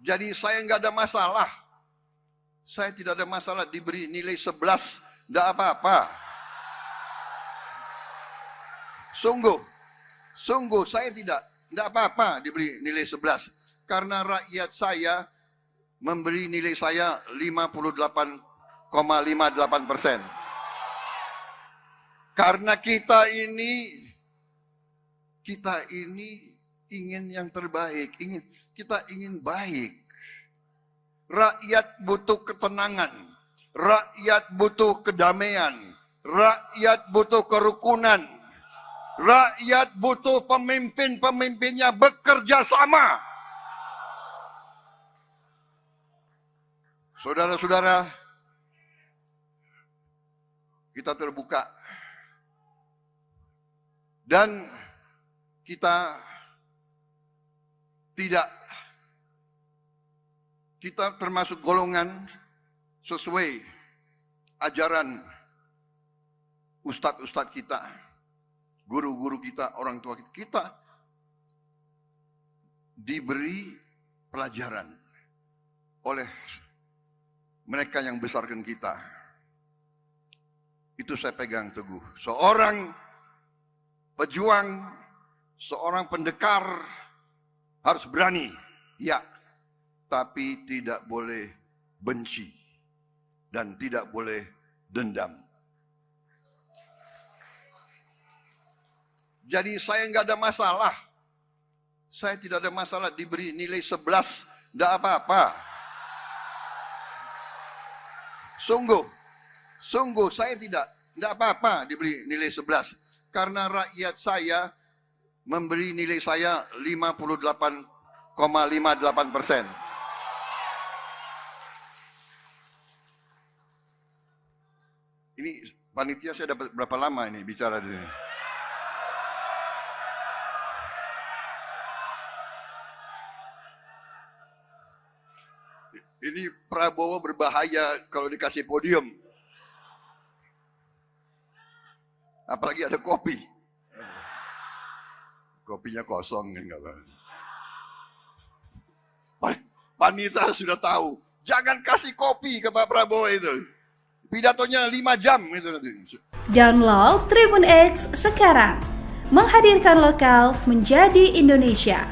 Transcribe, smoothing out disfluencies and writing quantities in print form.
Jadi saya nggak ada masalah. Saya tidak ada masalah diberi nilai 11, nggak apa-apa. Sungguh saya tidak apa-apa diberi nilai 11. Karena rakyat saya memberi nilai saya 58,58%. Karena kita ini ingin yang terbaik, kita ingin baik. Rakyat butuh ketenangan, rakyat butuh kedamaian, rakyat butuh kerukunan, rakyat butuh pemimpin-pemimpinnya bekerja sama. Saudara-saudara, kita terbuka dan kita termasuk golongan sesuai ajaran ustadz-ustadz kita, guru-guru kita, orang tua kita. Kita diberi pelajaran oleh mereka yang besarkan kita. Itu saya pegang teguh. Seorang pejuang, seorang pendekar harus berani, ya, tapi tidak boleh benci dan tidak boleh dendam. Jadi saya nggak ada masalah. Saya tidak ada masalah diberi nilai 11, nggak apa-apa. Sungguh saya tidak apa-apa diberi nilai 11. Karena rakyat saya memberi nilai saya 58,58%. Ini panitia saya dapat berapa lama ini bicara di sini? Ini Prabowo berbahaya kalau dikasih podium. Apalagi ada kopi. Kopinya kosong kan enggak apa. Panitia sudah tahu. Jangan kasih kopi ke Pak Prabowo itu. Pidatonya 5 jam itu nanti. Download Tribun X sekarang. Menghadirkan lokal menjadi Indonesia.